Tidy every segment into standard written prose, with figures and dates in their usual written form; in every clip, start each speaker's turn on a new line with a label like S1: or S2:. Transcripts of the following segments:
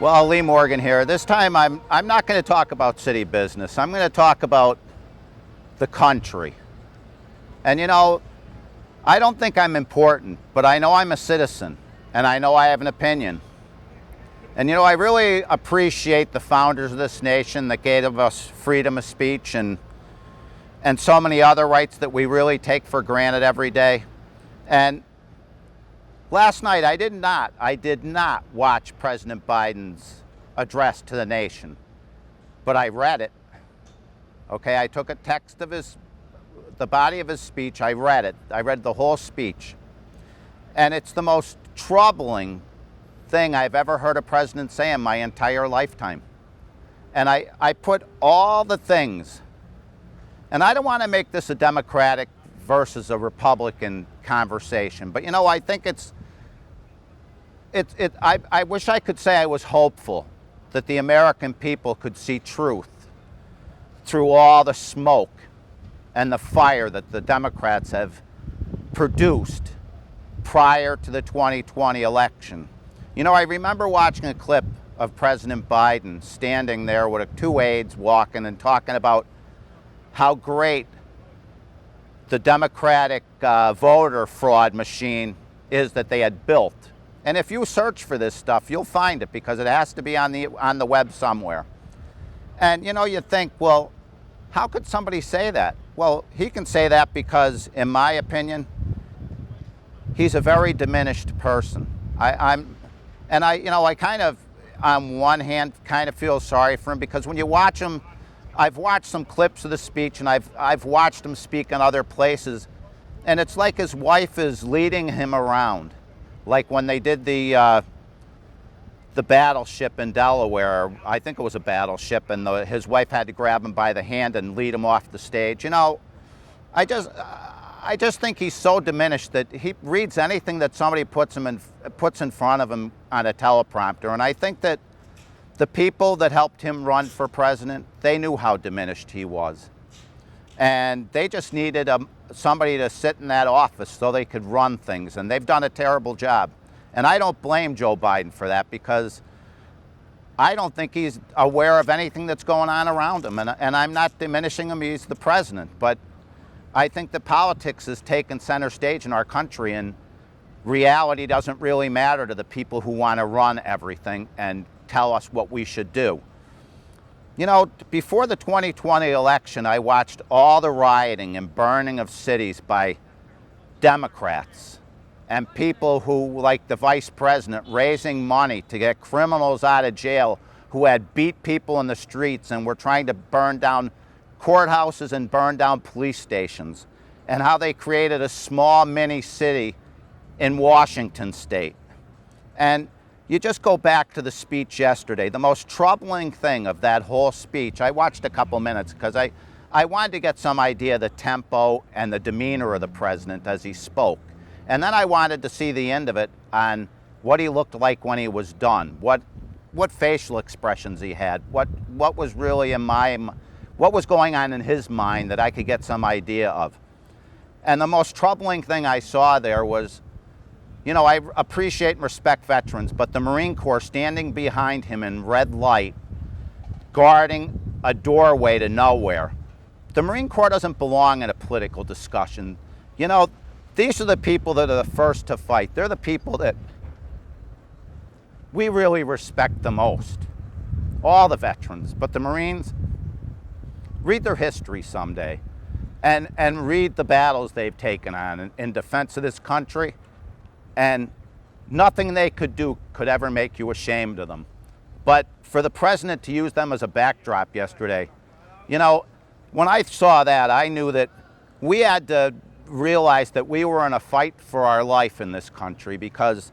S1: Well, Lee Morgan here. This time I'm not going to talk about city business. I'm going to talk about the country. And I don't think I'm important, but I know I'm a citizen and I know I have an opinion. And I really appreciate the founders of this nation that gave us freedom of speech and so many other rights that we really take for granted every day. And last night, I did not watch President Biden's address to the nation, but I read it. Okay, I took a text of the body of his speech. I read it. I read the whole speech. And it's the most troubling thing I've ever heard a president say in my entire lifetime. And I put all the things, and I don't want to make this a Democratic versus a Republican conversation, but I think I wish I could say I was hopeful that the American people could see truth through all the smoke and the fire that the Democrats have produced prior to the 2020 election. I remember watching a clip of President Biden standing there with two aides walking and talking about how great the Democratic voter fraud machine is that they had built. And if you search for this stuff, you'll find it because it has to be on the web somewhere. And you think, well, how could somebody say that? Well, he can say that because, in my opinion, he's a very diminished person. I kind of, on one hand, kind of feel sorry for him because when you watch him, I've watched some clips of the speech and I've watched him speak in other places, and it's like his wife is leading him around. Like when they did the battleship in Delaware, I think it was a battleship, and his wife had to grab him by the hand and lead him off the stage. I just think he's so diminished that he reads anything that somebody puts in front of him on a teleprompter. And I think that the people that helped him run for president, they knew how diminished he was. And they just needed somebody to sit in that office so they could run things. And they've done a terrible job. And I don't blame Joe Biden for that because I don't think he's aware of anything that's going on around him. And I'm not diminishing him, he's the president. But I think that politics has taken center stage in our country, and reality doesn't really matter to the people who want to run everything and tell us what we should do. Before the 2020 election, I watched all the rioting and burning of cities by Democrats and people who, like the vice president, raising money to get criminals out of jail who had beat people in the streets and were trying to burn down courthouses and burn down police stations, and how they created a small mini city in Washington state. And you just go back to the speech yesterday. The most troubling thing of that whole speech, I watched a couple minutes because I wanted to get some idea of the tempo and the demeanor of the president as he spoke. And then I wanted to see the end of it on what he looked like when he was done, what facial expressions he had, what was really what was going on in his mind that I could get some idea of. And the most troubling thing I saw there was, I appreciate and respect veterans, but the Marine Corps standing behind him in red light, guarding a doorway to nowhere. The Marine Corps doesn't belong in a political discussion. These are the people that are the first to fight. They're the people that we really respect the most. All the veterans, but the Marines, read their history someday and read the battles they've taken on in defense of this country. And nothing they could do could ever make you ashamed of them. But for the president to use them as a backdrop yesterday, when I saw that, I knew that we had to realize that we were in a fight for our life in this country because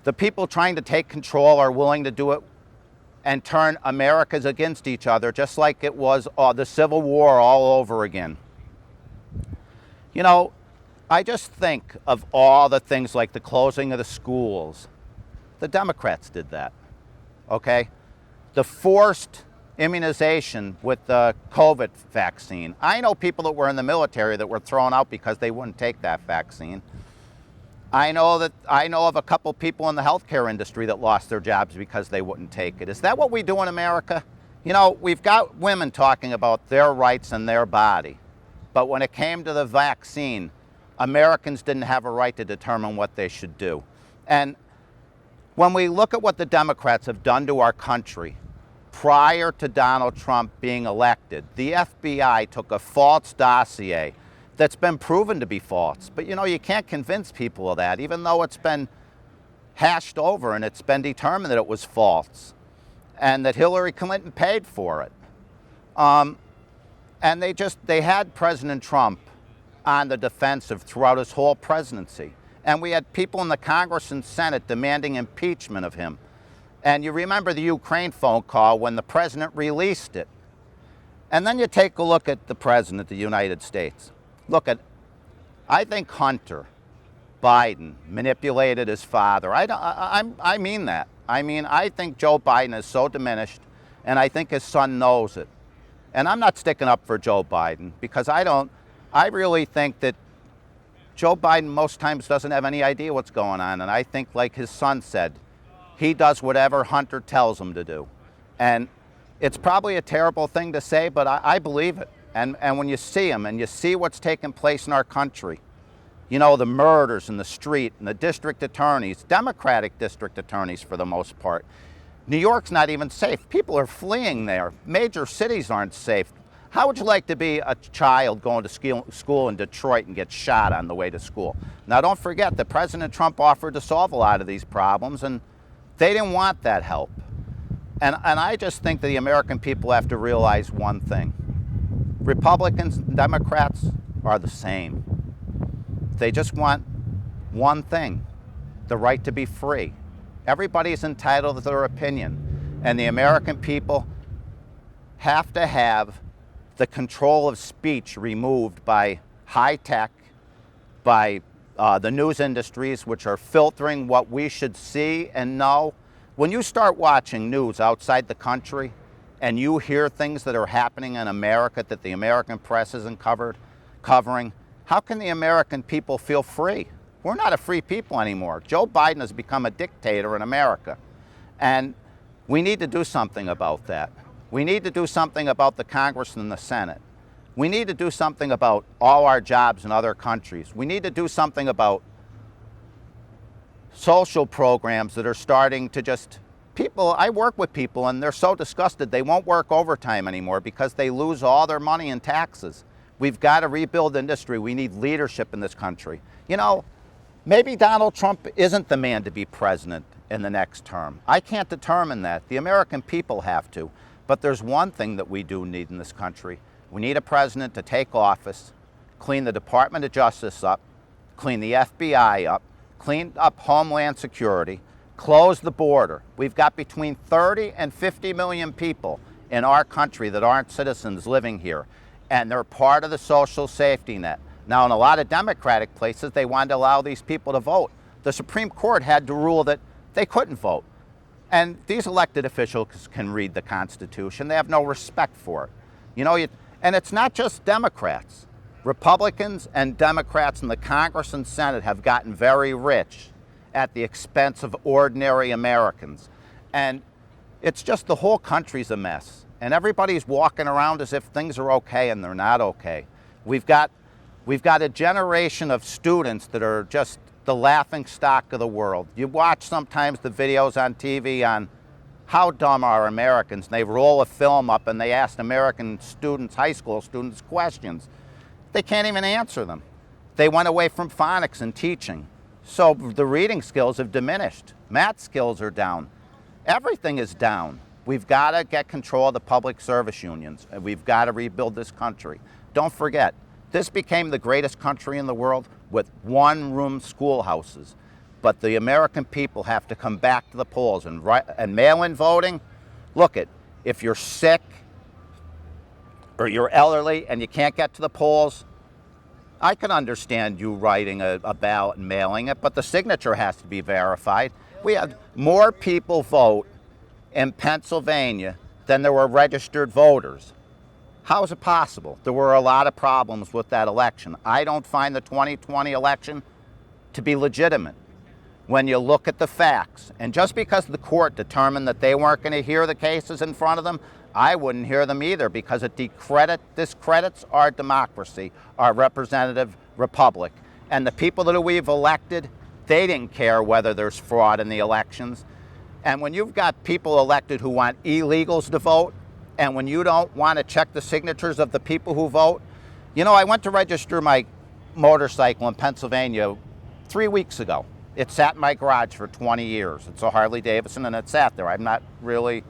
S1: the people trying to take control are willing to do it and turn Americas against each other, just like it was the Civil War all over again. I just think of all the things like the closing of the schools. The Democrats did that, okay? The forced immunization with the COVID vaccine. I know people that were in the military that were thrown out because they wouldn't take that vaccine. I know of a couple people in the healthcare industry that lost their jobs because they wouldn't take it. Is that what we do in America? You know, we've got women talking about their rights and their body, but when it came to the vaccine, Americans didn't have a right to determine what they should do. And when we look at what the Democrats have done to our country prior to Donald Trump being elected, the FBI took a false dossier that's been proven to be false. But you know, you can't convince people of that, even though it's been hashed over and it's been determined that it was false and that Hillary Clinton paid for it. And they had President Trump on the defensive throughout his whole presidency. And we had people in the Congress and Senate demanding impeachment of him. And you remember the Ukraine phone call when the president released it. And then you take a look at the president of the United States. I think Hunter Biden manipulated his father. I mean that. I mean, I think Joe Biden is so diminished, and I think his son knows it. And I'm not sticking up for Joe Biden because I really think that Joe Biden most times doesn't have any idea what's going on. And I think, like his son said, he does whatever Hunter tells him to do. And it's probably a terrible thing to say, but I believe it. And when you see him and you see what's taking place in our country, you know, the murders in the street and the district attorneys, Democratic district attorneys for the most part. New York's not even safe. People are fleeing there. Major cities aren't safe. How would you like to be a child going to school in Detroit and get shot on the way to school? Now, don't forget that President Trump offered to solve a lot of these problems, and they didn't want that help. And I just think that the American people have to realize one thing. Republicans and Democrats are the same. They just want one thing, the right to be free. Everybody is entitled to their opinion, and the American people have to have the control of speech removed by high tech, by the news industries, which are filtering what we should see and know. When you start watching news outside the country and you hear things that are happening in America that the American press isn't covering, how can the American people feel free? We're not a free people anymore. Joe Biden has become a dictator in America. And we need to do something about that. We need to do something about the Congress and the Senate. We need to do something about all our jobs in other countries. We need to do something about social programs that are starting to just... I work with people and they're so disgusted they won't work overtime anymore because they lose all their money in taxes. We've got to rebuild industry. We need leadership in this country. You know, maybe Donald Trump isn't the man to be president in the next term. I can't determine that. The American people have to. But there's one thing that we do need in this country. We need a president to take office, clean the Department of Justice up, clean the FBI up, clean up Homeland Security, close the border. We've got between 30 and 50 million people in our country that aren't citizens living here, and they're part of the social safety net. Now, in a lot of Democratic places, they wanted to allow these people to vote. The Supreme Court had to rule that they couldn't vote. And these elected officials can read the Constitution. They have no respect for it. You know, and it's not just Democrats. Republicans and Democrats in the Congress and Senate have gotten very rich at the expense of ordinary Americans. And it's just the whole country's a mess. And everybody's walking around as if things are okay and they're not okay. We've got a generation of students that are just the laughing stock of the world. You watch sometimes the videos on TV on how dumb are Americans, and they roll a film up and they ask American students, high school students, questions. They can't even answer them. They went away from phonics and teaching. So the reading skills have diminished. Math skills are down. Everything is down. We've got to get control of the public service unions, and we've got to rebuild this country. Don't forget, this became the greatest country in the world with one-room schoolhouses. But the American people have to come back to the polls and mail-in voting. Look, if you're sick or you're elderly and you can't get to the polls, I can understand you writing a ballot and mailing it, but the signature has to be verified. We had more people vote in Pennsylvania than there were registered voters. How is it possible? There were a lot of problems with that election. I don't find the 2020 election to be legitimate when you look at the facts. And just because the court determined that they weren't going to hear the cases in front of them, I wouldn't hear them either, because it discredits our democracy, our representative republic. And the people that we've elected, they didn't care whether there's fraud in the elections. And when you've got people elected who want illegals to vote, and when you don't want to check the signatures of the people who vote, you know, I went to register my motorcycle in Pennsylvania 3 weeks ago. It sat in my garage for 20 years. It's a Harley Davidson, and it sat there. I'm not really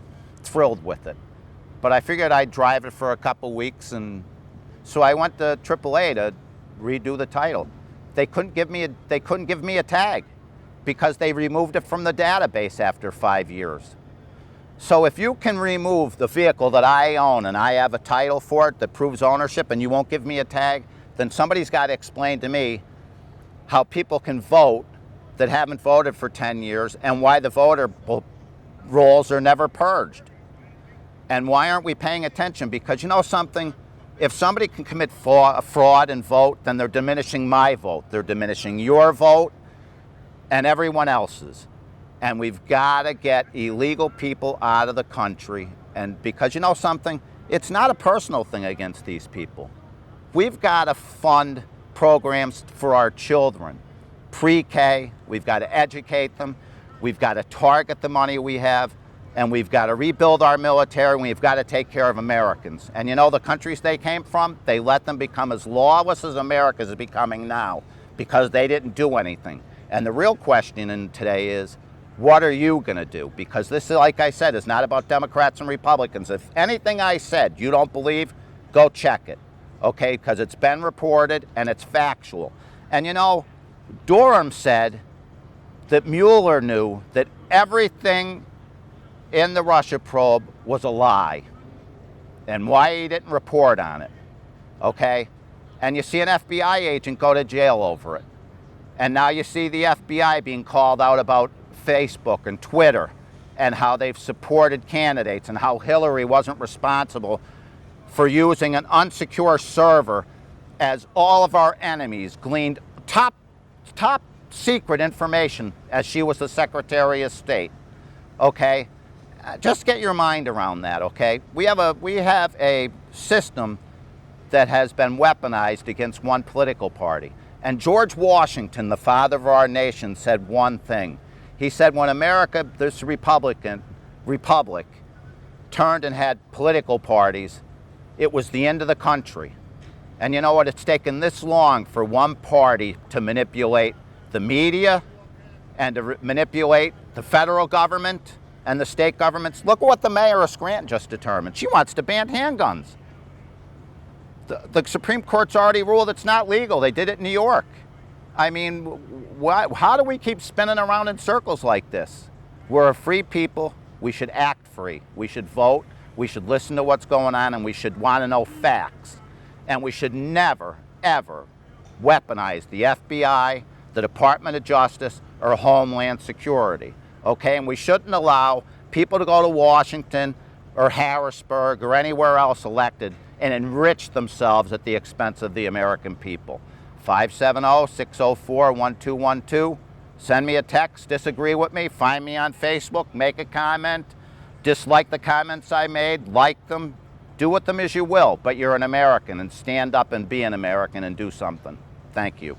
S1: thrilled with it. But I figured I'd drive it for a couple weeks, and so I went to AAA to redo the title. They couldn't give me a tag because they removed it from the database after 5 years. So if you can remove the vehicle that I own and I have a title for it that proves ownership, and you won't give me a tag, then somebody's got to explain to me how people can vote that haven't voted for 10 years, and why the voter rolls are never purged. And why aren't we paying attention? Because you know something? If somebody can commit fraud and vote, then they're diminishing my vote. They're diminishing your vote and everyone else's. And we've got to get illegal people out of the country. And because you know something? It's not a personal thing against these people. We've got to fund programs for our children. Pre-K, we've got to educate them. We've got to target the money we have. And we've got to rebuild our military, and we've got to take care of Americans. And you know, the countries they came from, they let them become as lawless as America is becoming now because they didn't do anything. And the real question today is, what are you going to do? Because this, like I said, is not about Democrats and Republicans. If anything I said you don't believe, go check it, okay? Because it's been reported and it's factual. And you know, Durham said that Mueller knew that everything in the Russia probe was a lie, and why he didn't report on it, okay? And you see an FBI agent go to jail over it. And now you see the FBI being called out about Facebook and Twitter and how they've supported candidates and how Hillary wasn't responsible for using an unsecure server as all of our enemies gleaned top secret information as she was the Secretary of State, okay? Just get your mind around that, okay? We have a system that has been weaponized against one political party. And George Washington, the father of our nation, said one thing. He said when America, this republic, turned and had political parties, it was the end of the country. And you know what? It's taken this long for one party to manipulate the media and to manipulate the federal government and the state governments. Look at what the mayor of Scranton just determined. She wants to ban handguns. The Supreme Court's already ruled it's not legal. They did it in New York. I mean, how do we keep spinning around in circles like this? We're a free people. We should act free. We should vote. We should listen to what's going on, and we should want to know facts. And we should never, ever weaponize the FBI, the Department of Justice, or Homeland Security. Okay, and we shouldn't allow people to go to Washington or Harrisburg or anywhere else elected and enrich themselves at the expense of the American people. 570-604-1212. Send me a text, disagree with me, find me on Facebook, make a comment, dislike the comments I made, like them, do with them as you will, but you're an American, and stand up and be an American and do something. Thank you.